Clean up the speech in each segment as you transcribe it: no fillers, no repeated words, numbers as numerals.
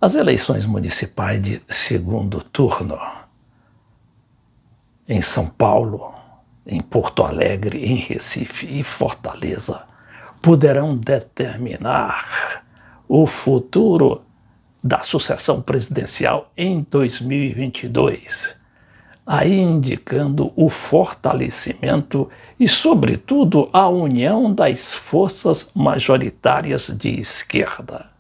As eleições municipais de segundo turno em São Paulo, em Porto Alegre, em Recife e Fortaleza poderão determinar o futuro da sucessão presidencial em 2022, aí indicando o fortalecimento e, sobretudo, a união das forças majoritárias de esquerda.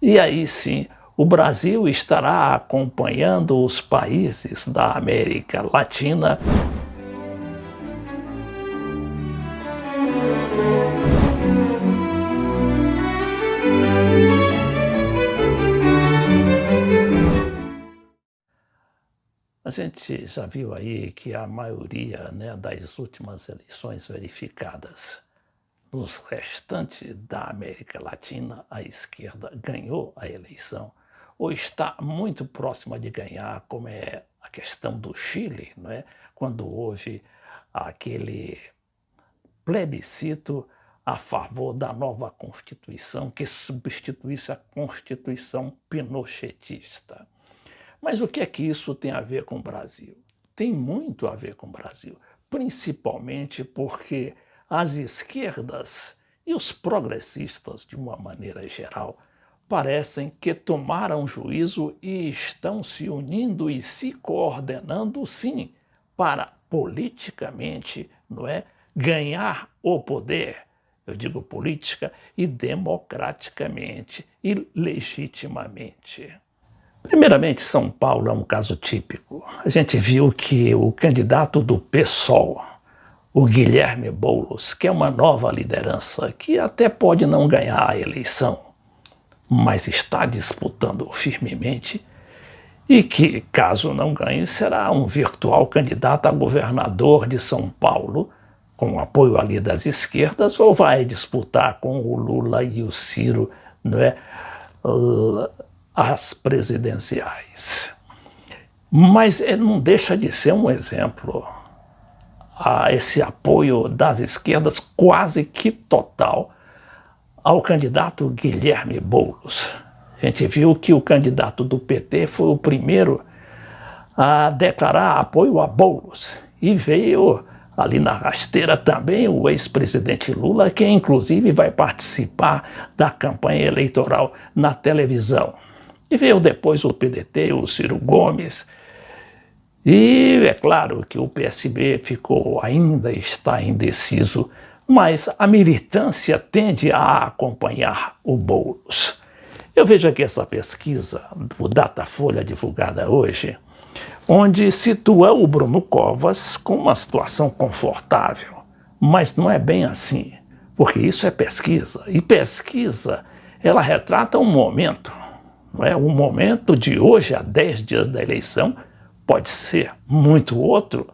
E aí sim, o Brasil estará acompanhando os países da América Latina A gente já viu aí que a maioria, das últimas eleições verificadas nos restantes da América Latina, a esquerda ganhou a eleição, ou está muito próxima de ganhar, como é a questão do Chile, quando houve aquele plebiscito a favor da nova Constituição que substituísse a Constituição pinochetista. Mas o que é que isso tem a ver com o Brasil? Tem muito a ver com o Brasil, principalmente porque as esquerdas e os progressistas, de uma maneira geral, parecem que tomaram juízo e estão se unindo e se coordenando, sim, para politicamente, ganhar o poder. Eu digo política e democraticamente e legitimamente. Primeiramente, São Paulo é um caso típico. A gente viu que o candidato do PSOL, o Guilherme Boulos, que é uma nova liderança, que até pode não ganhar a eleição, mas está disputando firmemente, e que, caso não ganhe, será um virtual candidato a governador de São Paulo, com apoio ali das esquerdas, ou vai disputar com o Lula e o Ciro, as presidenciais. Mas não deixa de ser um exemplo a esse apoio das esquerdas quase que total ao candidato Guilherme Boulos. A gente viu que o candidato do PT foi o primeiro a declarar apoio a Boulos e veio ali na rasteira também o ex-presidente Lula, que inclusive vai participar da campanha eleitoral na televisão. E veio depois o PDT, o Ciro Gomes. E é claro que o PSB ainda está indeciso, mas a militância tende a acompanhar o Boulos. Eu vejo aqui essa pesquisa do Datafolha divulgada hoje, onde situa o Bruno Covas com uma situação confortável. Mas não é bem assim, porque isso é pesquisa. E pesquisa, ela retrata um momento. O momento de hoje, a 10 dias da eleição, pode ser muito outro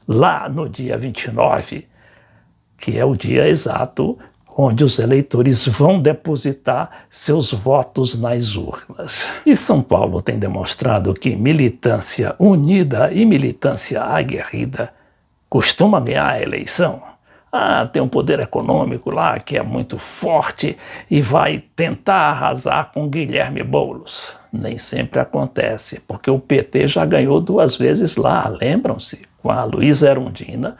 lá no dia 29, que é o dia exato onde os eleitores vão depositar seus votos nas urnas. E São Paulo tem demonstrado que militância unida e militância aguerrida costuma ganhar a eleição. Tem um poder econômico lá que é muito forte e vai tentar arrasar com Guilherme Boulos. Nem sempre acontece, porque o PT já ganhou 2 vezes lá, lembram-se? Com a Luísa Erundina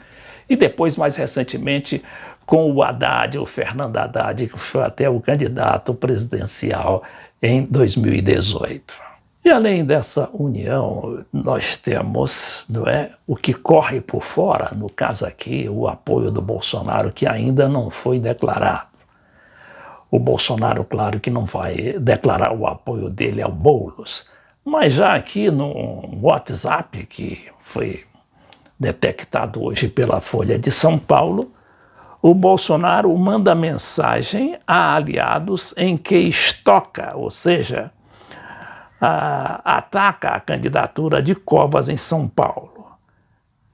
e depois, mais recentemente, com o Haddad, o Fernando Haddad, que foi até o candidato presidencial em 2018. E além dessa união, nós temos o que corre por fora, no caso aqui, o apoio do Bolsonaro, que ainda não foi declarado. O Bolsonaro, claro que não vai declarar o apoio dele ao Boulos, mas já aqui no WhatsApp, que foi detectado hoje pela Folha de São Paulo, o Bolsonaro manda mensagem a aliados em que estoca, ou seja, ataca a candidatura de Covas em São Paulo.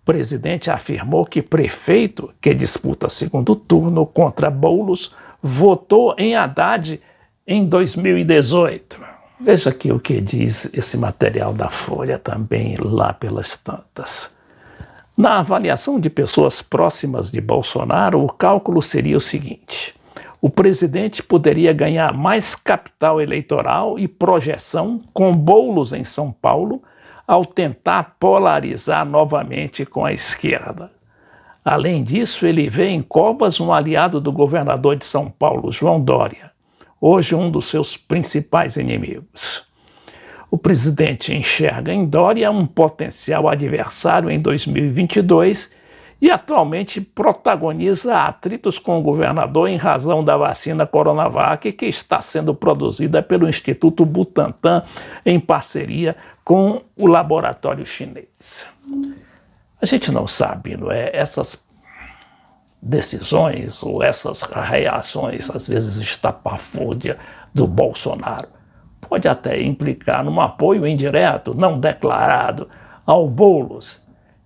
O presidente afirmou que prefeito que disputa segundo turno contra Boulos votou em Haddad em 2018. Veja aqui o que diz esse material da Folha também lá pelas tantas. Na avaliação de pessoas próximas de Bolsonaro, o cálculo seria o seguinte: o presidente poderia ganhar mais capital eleitoral e projeção com Boulos em São Paulo ao tentar polarizar novamente com a esquerda. Além disso, ele vê em Covas um aliado do governador de São Paulo, João Dória, hoje um dos seus principais inimigos. O presidente enxerga em Dória um potencial adversário em 2022 e atualmente protagoniza atritos com o governador em razão da vacina Coronavac, que está sendo produzida pelo Instituto Butantan em parceria com o laboratório chinês. A gente não sabe, não é? Essas decisões ou essas reações, às vezes estapafúrdia, do Bolsonaro, pode até implicar num apoio indireto, não declarado, ao Boulos.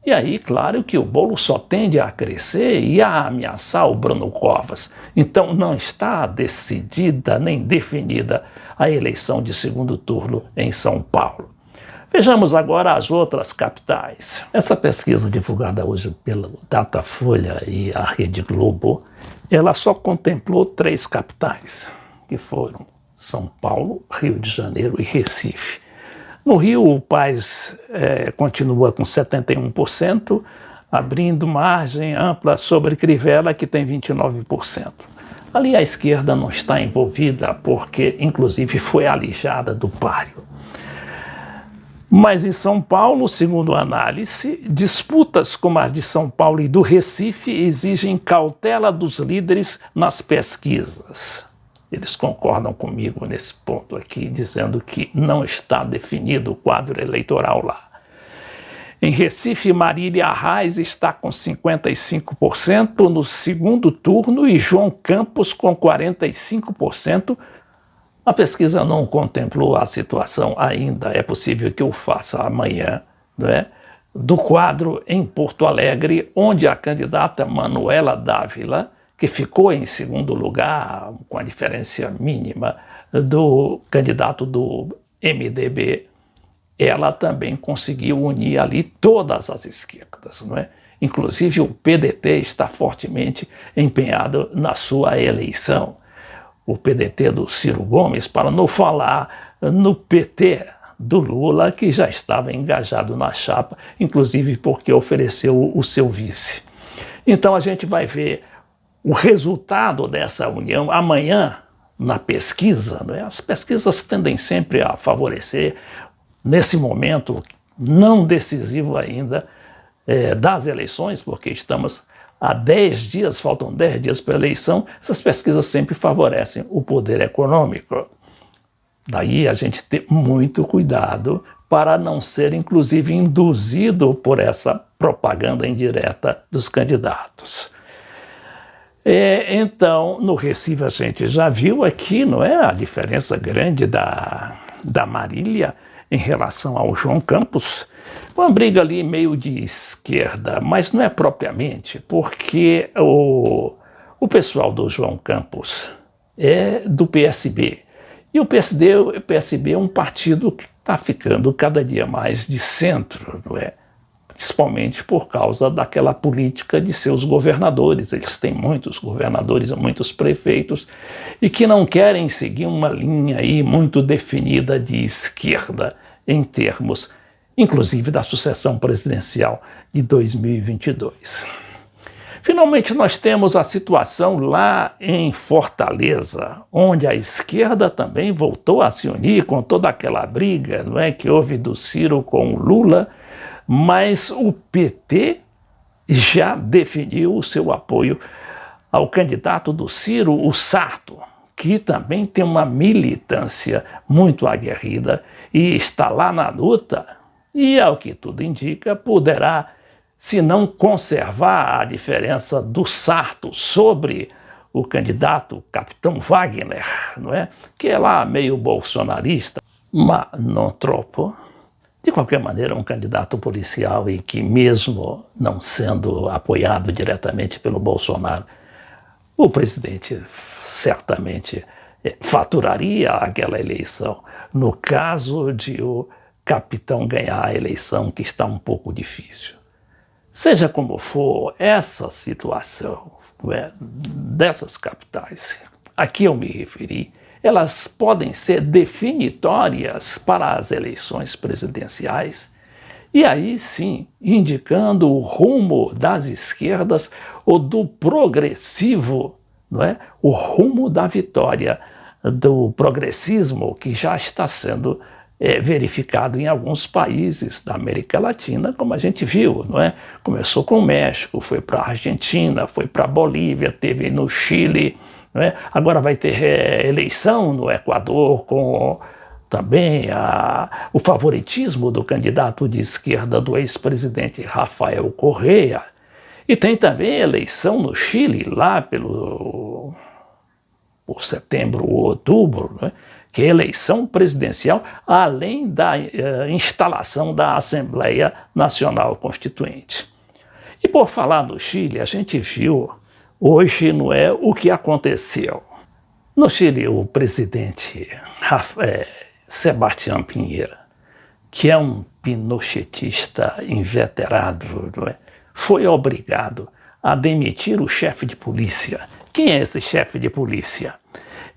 E aí, claro que o Boulos só tende a crescer e a ameaçar o Bruno Covas. Então não está decidida nem definida a eleição de segundo turno em São Paulo. Vejamos agora as outras capitais. Essa pesquisa divulgada hoje pela Datafolha e a Rede Globo, ela só contemplou 3 capitais, que foram São Paulo, Rio de Janeiro e Recife. No Rio, o Paz continua com 71%, abrindo margem ampla sobre Crivella, que tem 29%. Ali a esquerda não está envolvida, porque inclusive foi alijada do páreo. Mas em São Paulo, segundo a análise, disputas como as de São Paulo e do Recife exigem cautela dos líderes nas pesquisas. Eles concordam comigo nesse ponto aqui, dizendo que não está definido o quadro eleitoral lá. Em Recife, Marília Arraes está com 55% no segundo turno e João Campos com 45%. A pesquisa não contemplou a situação ainda, é possível que eu faça amanhã, não é? Do quadro em Porto Alegre, onde a candidata Manuela Dávila, que ficou em segundo lugar, com a diferença mínima do candidato do MDB, ela também conseguiu unir ali todas as esquerdas, não é? Inclusive o PDT está fortemente empenhado na sua eleição. O PDT do Ciro Gomes, para não falar no PT do Lula, que já estava engajado na chapa, inclusive porque ofereceu o seu vice. Então a gente vai ver o resultado dessa união amanhã na pesquisa, né? As pesquisas tendem sempre a favorecer, nesse momento não decisivo ainda das eleições, porque estamos há 10 dias, faltam 10 dias para a eleição, essas pesquisas sempre favorecem o poder econômico. Daí a gente ter muito cuidado para não ser, inclusive, induzido por essa propaganda indireta dos candidatos. Então, no Recife a gente já viu aqui, não é, a diferença grande da Marília em relação ao João Campos, uma briga ali meio de esquerda, mas não é propriamente, porque o pessoal do João Campos é do PSB, e o PSB é um partido que está ficando cada dia mais de centro, não é? Principalmente por causa daquela política de seus governadores. Eles têm muitos governadores e muitos prefeitos e que não querem seguir uma linha aí muito definida de esquerda em termos, inclusive, da sucessão presidencial de 2022. Finalmente, nós temos a situação lá em Fortaleza, onde a esquerda também voltou a se unir com toda aquela briga, não é, que houve do Ciro com o Lula, mas o PT já definiu o seu apoio ao candidato do Ciro, o Sarto, que também tem uma militância muito aguerrida e está lá na luta e, ao que tudo indica, poderá, se não conservar a diferença do Sarto sobre o candidato Capitão Wagner, não é? Que é lá meio bolsonarista, mas não tropo. De qualquer maneira, um candidato policial e que, mesmo não sendo apoiado diretamente pelo Bolsonaro, o presidente certamente faturaria aquela eleição. No caso de o capitão ganhar a eleição, que está um pouco difícil. Seja como for, essa situação dessas capitais, a que eu me referi, elas podem ser definitórias para as eleições presidenciais, e aí sim, indicando o rumo das esquerdas ou do progressivo, não é? O rumo da vitória do progressismo que já está sendo verificado em alguns países da América Latina, como a gente viu, não é? Começou com o México, foi para a Argentina, foi para a Bolívia, teve no Chile, não é? Agora vai ter eleição no Equador com também o favoritismo do candidato de esquerda do ex-presidente Rafael Correa. E tem também eleição no Chile, lá por setembro ou outubro, né? Que é eleição presidencial, além da instalação da Assembleia Nacional Constituinte. E por falar no Chile, a gente viu hoje, não é, o que aconteceu. No Chile, o presidente Sebastián Piñera, que é um pinochetista inveterado, não é, foi obrigado a demitir o chefe de polícia. Quem é esse chefe de polícia?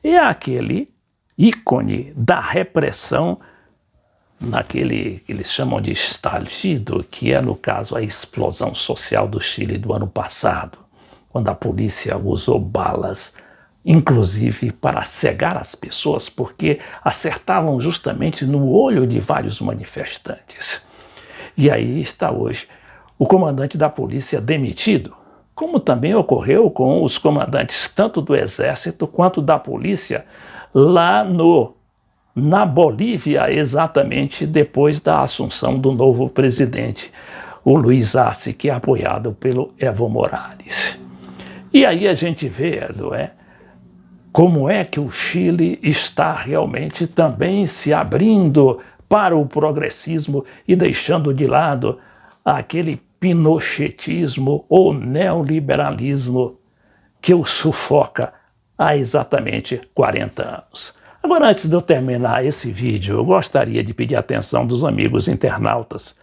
É aquele ícone da repressão naquele que eles chamam de estallido, que é, no caso, a explosão social do Chile do ano passado, quando a polícia usou balas, inclusive para cegar as pessoas, porque acertavam justamente no olho de vários manifestantes. E aí está hoje o comandante da polícia demitido, como também ocorreu com os comandantes tanto do exército quanto da polícia lá na Bolívia, exatamente depois da assunção do novo presidente, o Luiz Arce, que é apoiado pelo Evo Morales. E aí a gente vê, não é, como é que o Chile está realmente também se abrindo para o progressismo e deixando de lado aquele pinochetismo ou neoliberalismo que o sufoca há exatamente 40 anos. Agora, antes de eu terminar esse vídeo, eu gostaria de pedir a atenção dos amigos internautas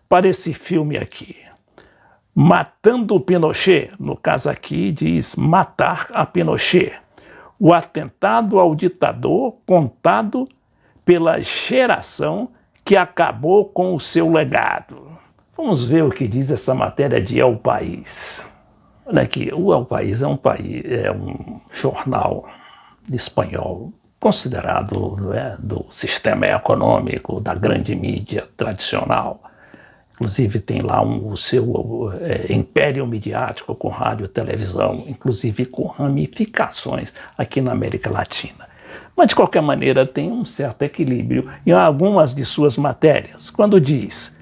para esse filme aqui. Matando o Pinochet, no caso aqui diz Matar a Pinochet. O atentado ao ditador contado pela geração que acabou com o seu legado. Vamos ver o que diz essa matéria de El País. Olha aqui, o El País é um jornal espanhol considerado, não é, do sistema econômico, da grande mídia tradicional. Inclusive tem lá o seu império midiático com rádio e televisão, inclusive com ramificações aqui na América Latina. Mas, de qualquer maneira, tem um certo equilíbrio em algumas de suas matérias. Quando diz: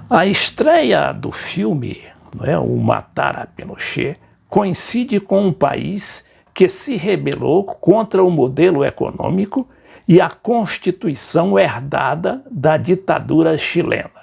a estreia do filme, não é, o Matar a Pinochet, coincide com um país que se rebelou contra o modelo econômico e a Constituição herdada da ditadura chilena.